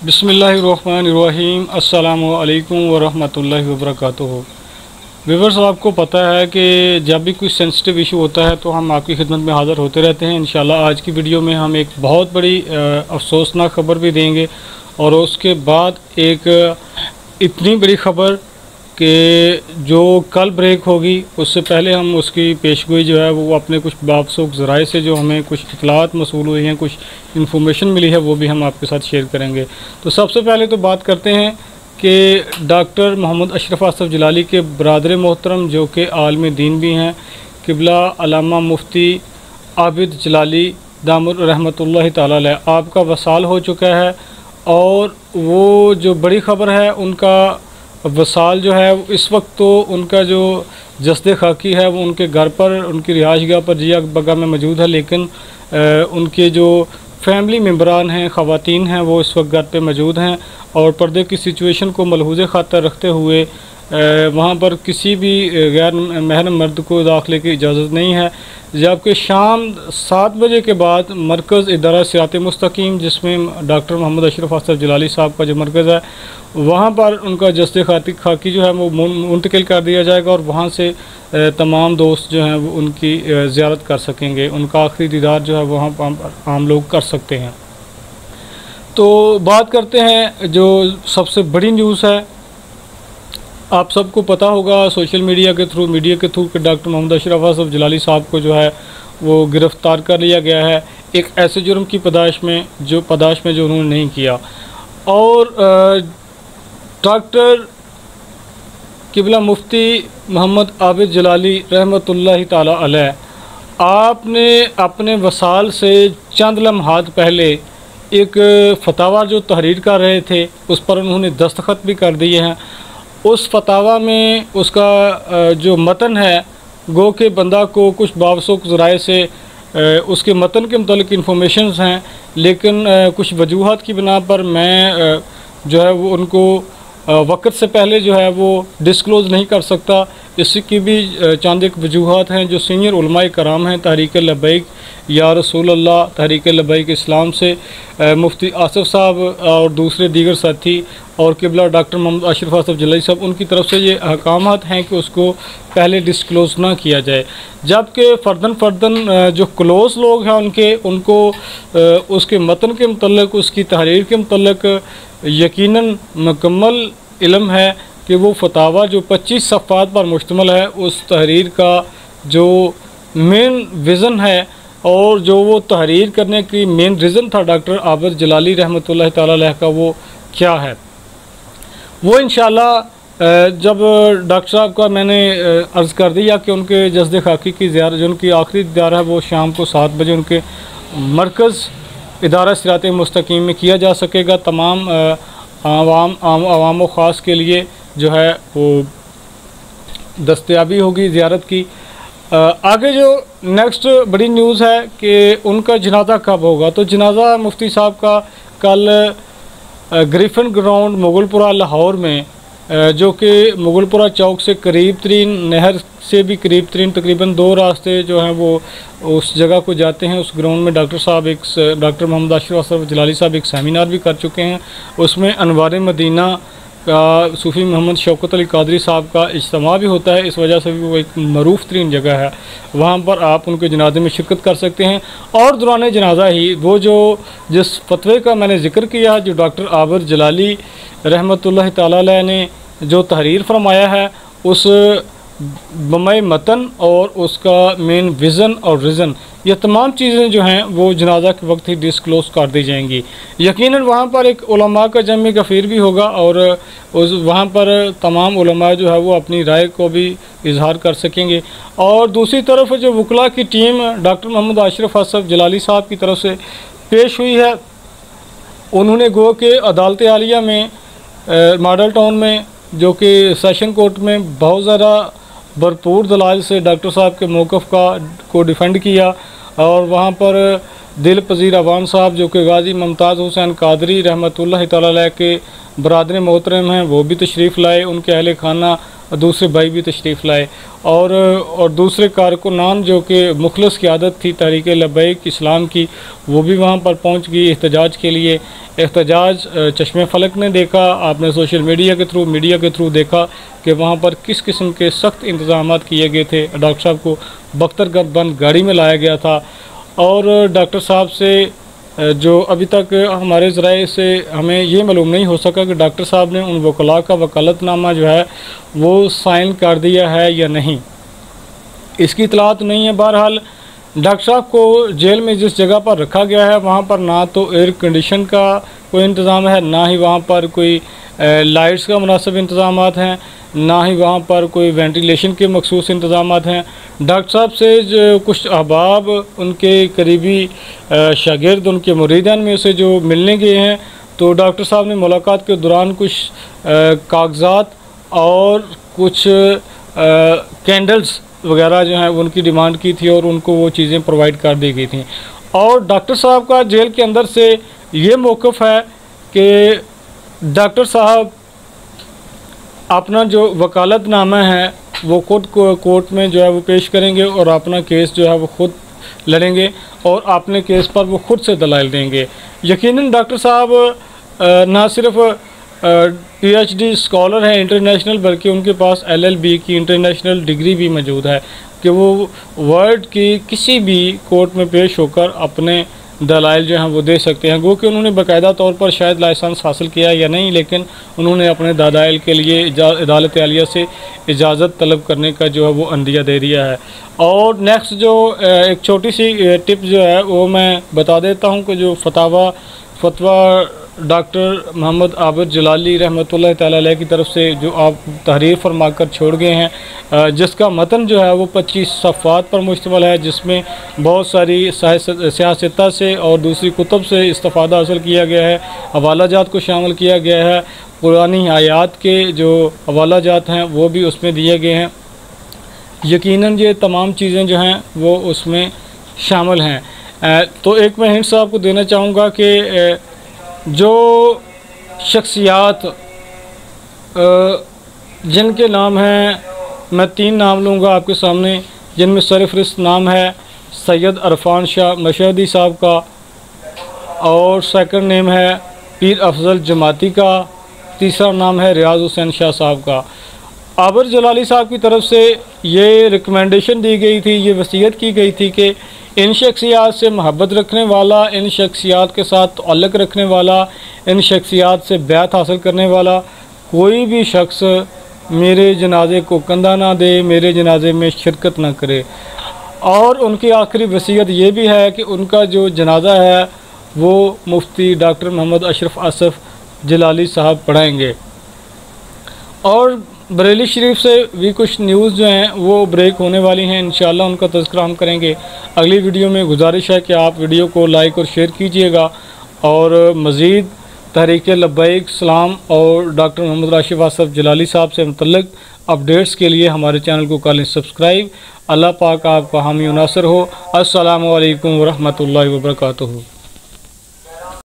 बिस्मिल्लाहिर्रहमानिर्रहीम अस्सलामु अलैकुम वरहमतुल्लाहि वबरकातुहू। व्यूअर्स, आपको पता है कि जब भी कोई सेंसिटिव इशू होता है तो हम आपकी खिदमत में हाज़िर होते रहते हैं। इंशाल्लाह आज की वीडियो में हम एक बहुत बड़ी अफसोसनाक ख़बर भी देंगे और उसके बाद एक इतनी बड़ी ख़बर कि जो कल ब्रेक होगी उससे पहले हम उसकी पेशगोई जो है वो अपने कुछ बावसूख ज़राए से जो हमें कुछ इतलात मसूल हुई हैं, कुछ इन्फॉर्मेशन मिली है, वो भी हम आपके साथ शेयर करेंगे। तो सबसे पहले तो बात करते हैं कि डॉक्टर मोहम्मद अशरफ आसफ़ जलाली के बरादर मोहतरम जो कि आलम दीन भी हैं, क़िबला अल्लामा मुफ्ती आबिद जलाली दामर रहमतुल्लाहि ताला अलैह, आपका वसाल हो चुका है। और वो जो बड़ी ख़बर है, उनका वसाल जो है इस वक्त तो उनका जो जस्द खाकी है वो उनके घर पर, उनकी रिहाइशगाह पर जिया बगा में मौजूद है, लेकिन उनके जो फैमिली मेम्बरान हैं, ख़वातीन हैं, वो इस वक्त घर पे मौजूद हैं और पर्दे की सिचुएशन को मलहूज़े खातर रखते हुए वहाँ पर किसी भी गैर महरम मर्द को दाखिले की इजाज़त नहीं है। जबकि शाम 7 बजे के बाद मरकज़ इदारा सिरात मुस्तकीम, जिसमें डॉक्टर मोहम्मद अशरफ आसफ़ जलाली साहब का जो मरकज़ है, वहाँ पर उनका जस्द खाकी जो है वो मुंतकिल कर दिया जाएगा और वहाँ से तमाम दोस्त जो हैं वो उनकी ज़ियारत कर सकेंगे। उनका आखिरी दीदार जो है वहाँ पर आम लोग कर सकते हैं। तो बात करते हैं जो सबसे बड़ी न्यूज़ है। आप सबको पता होगा सोशल मीडिया के थ्रू कि डॉक्टर मोहम्मद अशरफ आसफ़ जलाली साहब को जो है वो गिरफ़्तार कर लिया गया है एक ऐसे जुर्म की पदाश में जो उन्होंने नहीं किया। और डॉक्टर क़िबला मुफ्ती मोहम्मद आबिद जलाली रहमतुल्लाहि ताला अलैह, आपने अपने वसाल से चंद लम्हात पहले एक फतावा जो तहरीर कर रहे थे उस पर उन्होंने दस्तखत भी कर दिए हैं। उस फतावा में उसका जो मतन है, गो के बंदा को कुछ बावसूख ज़राए से उसके मतन के मुतालिक इन्फॉर्मेशंस हैं, लेकिन कुछ वजूहात की बिना पर मैं जो है वो उनको वक्त से पहले जो है वो डिस्क्लोज़ नहीं कर सकता। इसकी भी चंद एक वजूहात हैं। जो सीनियर उलमाए कराम हैं तहरीक लब्बैक या रसूल अल्लाह तहरीक लब्बैक इस्लाम से मुफ्ती आसफ़ साहब और दूसरे दीगर साथी और क़िबला डॉक्टर मोहम्मद अशरफ आसफ़ जलाली साहब, उनकी तरफ से ये अहकामात हैं कि उसको पहले डिस्क्लोज़ ना किया जाए। जबकि फ़र्दन जो क्लोज़ लोग हैं उनको उसके मतन के मुतल्लिक़, उसकी तहरीर के मुतल्लिक़ यकीनन मुकम्मल इल्म है कि वो फतावा जो 25 सफ़ात पर मुश्तमिल है, उस तहरीर का जो मेन विज़न है और जो वो तहरीर करने की मेन रीज़न था डॉक्टर आबिद जलाली रहमतुल्लाहि ताला अलैह का, वो क्या है, वो इंशाअल्लाह जब डॉक्टर साहब का मैंने अर्ज़ कर दिया कि उनके जस्द खाकी की ज़ियारत, जो उनकी आखिरी दीदार है, वो शाम को 7 बजे उनके मरकज़ इदारा सिरात मुस्तकीम में किया जा सकेगा। तमाम आवाम व ख़ास के लिए जो है वो दस्तयाबी होगी ज़ियारत की। आगे जो नेक्स्ट बड़ी न्यूज़ है कि उनका जनाज़ा कब होगा। तो जनाज़ा मुफ्ती साहब का कल ग्रिफिन ग्राउंड मुगलपुरा लाहौर में, जो कि मुगलपुरा चौक से करीब तरीन, नहर से भी करीब तरीन, तकरीबन 2 रास्ते जो हैं वो उस जगह को जाते हैं। उस ग्राउंड में डॉक्टर मोहम्मद अशरफ आसफ़ जलाली साहब एक सेमिनार भी कर चुके हैं। उसमें अनवार मदीना का सूफ़ी मोहम्मद शौकत अली कादरी साहब का इज्तिमा भी होता है। इस वजह से भी वो एक मरूफ़ तरीन जगह है, वहाँ पर आप उनके जनाजे में शिरकत कर सकते हैं। और दौरान जनाजा ही वो जिस फतवे का मैंने ज़िक्र किया, जो डॉक्टर आबिद जलाली रहमतुल्लाहि ताला अलैह ने जो तहरीर फरमाया है, उस बमए मतन और उसका मेन विज़न और रीज़न, ये तमाम चीज़ें जो हैं वो जनाजा के वक्त ही डिस्क्लोज़ कर दी जाएंगी। यकीनन वहाँ पर एक उलमा का जमी गफ़ीर भी होगा और वहाँ पर तमाम उलमा जो है वो अपनी राय को भी इजहार कर सकेंगे। और दूसरी तरफ जो वकला की टीम डॉक्टर मोहम्मद अशरफ आसफ़ जलाली साहब की तरफ से पेश हुई है, उन्होंने गो के अदालत आलिया में मॉडल टाउन में, जो कि सेशन कोर्ट में, बहुत ज़्यादा भरपूर दलाल से डॉक्टर साहब के मौक़िफ़ को डिफेंड किया। और वहाँ पर दिल पज़ीर अवान साहब, जो कि गाज़ी मुमताज़ हुसैन कादरी रहमतुल्लाहि ताला अलैह के बरादर मोहतरम हैं, वो भी तशरीफ़ लाए। उनके अहले खाना दूसरे भाई भी तशरीफ़ लाए और दूसरे कारकुनान जो कि मुखलस क़यादत थी तहरीक लब्बैक इस्लाम की, वो भी वहाँ पर पहुँच गई एहतजाज के लिए। एहतजाज चश्मे फलक ने देखा, आपने सोशल मीडिया के थ्रू देखा कि वहाँ पर किस किस्म के सख्त इंतज़ाम किए गए थे। डॉक्टर साहब को बख्तरगर्द बंद गाड़ी में लाया गया था और डॉक्टर साहब से जो अभी तक हमारे ज़राए से हमें ये मालूम नहीं हो सका कि डॉक्टर साहब ने उन वकला का वकालतनामा जो है वो साइन कर दिया है या नहीं, इसकी इतलात नहीं है। बहरहाल डॉक्टर साहब को जेल में जिस जगह पर रखा गया है वहाँ पर ना तो एयर कंडीशन का कोई इंतज़ाम है, ना ही वहाँ पर कोई लाइट्स का मुनासिब इंतज़ाम हैं, ना ही वहाँ पर कोई वेंटिलेशन के मखसूस इंतज़ाम हैं। डॉक्टर साहब से जो कुछ अहबाब, उनके करीबी शागिर्द, उनके मुरीदान में से जो मिलने गए हैं, तो डॉक्टर साहब ने मुलाकात के दौरान कुछ कागज़ात और कुछ कैंडल्स वगैरह जो हैं उनकी डिमांड की थी और उनको वो चीज़ें प्रोवाइड कर दी गई थी। और डॉक्टर साहब का जेल के अंदर से ये मौक़िफ़ है कि डॉक्टर साहब अपना जो वकालतनामा है वो खुद को कोर्ट में जो है वो पेश करेंगे और अपना केस जो है वो खुद लड़ेंगे और अपने केस पर वो खुद से दलाइल देंगे। यकीनन डॉक्टर साहब ना सिर्फ PhD स्कॉलर हैं इंटरनेशनल, बल्कि उनके पास LLB की इंटरनेशनल डिग्री भी मौजूद है कि वो वर्ल्ड की किसी भी कोर्ट में पेश होकर अपने दलाइल जो हैं वो दे सकते हैं। गो कि उन्होंने बाकायदा तौर पर शायद लाइसेंस हासिल किया या नहीं, लेकिन उन्होंने अपने दलाइल के लिए अदालत आलिया से इजाज़त तलब करने का जो है वो अंदिया दे दिया है। और नेक्स्ट जो एक छोटी सी टिप जो है वो मैं बता देता हूँ कि जो फतवा डॉक्टर मोहम्मद आबिद जलाली रहमतुल्लाह तआला अलैह की तरफ से जो आप तहरीर फरमा कर छोड़ गए हैं, जिसका मतन जो है वो 25 सफ़ात पर मुश्तमिल है, जिसमें बहुत सारी सियासता से और दूसरी कुतुब से इस्तिफ़ादा हासिल किया गया है, हवाला जात को शामिल किया गया है, पुरानी आयात के जो हवाला जात हैं वो भी उसमें दिए गए हैं। यकीनन ये तमाम चीज़ें जो हैं वो उसमें शामिल हैं। तो एक मैं हिंट आपको देना चाहूँगा कि जो शख्सियात जिनके नाम हैं, मैं 3 नाम लूँगा आपके सामने, जिनमें सरफ़हरिस्त नाम है सैयद अरफान शाह मशहदी साहब का, और सेकंड नेम है पीर अफजल जमाती का, तीसरा नाम है रियाज हुसैन शाह साहब का। आबिद जलाली साहब की तरफ से ये रिकमेंडेशन दी गई थी, ये वसीयत की गई थी कि इन शख्सियात से मोहब्बत रखने वाला, इन शख्सियात के साथ ताल्लुक़ रखने वाला, इन शख्सियात से बैत हासिल करने वाला कोई भी शख्स मेरे जनाजे को कंधा ना दे, मेरे जनाजे में शिरकत ना करे। और उनकी आखिरी वसीयत ये भी है कि उनका जो जनाजा है वो मुफ्ती डॉक्टर मोहम्मद अशरफ आसफ़ जलाली साहब पढ़ाएंगे। और बरेली शरीफ से भी कुछ न्यूज़ जो हैं वो ब्रेक होने वाली हैं, इंशाअल्लाह उनका तज़किरा हम करेंगे अगली वीडियो में। गुजारिश है कि आप वीडियो को लाइक और शेयर कीजिएगा और मज़ीद तहरीक लब्बैक इस्लाम और डॉक्टर मोहम्मद आशिफ आसफ़ जलाली साहब से मुतल्लिक़ अपडेट्स के लिए हमारे चैनल को कर लें सब्सक्राइब। अल्लाह पाक आपका हामी नासर हो। अस्सलामु अलैकुम व रहमतुल्लाहि व बरकातुहू।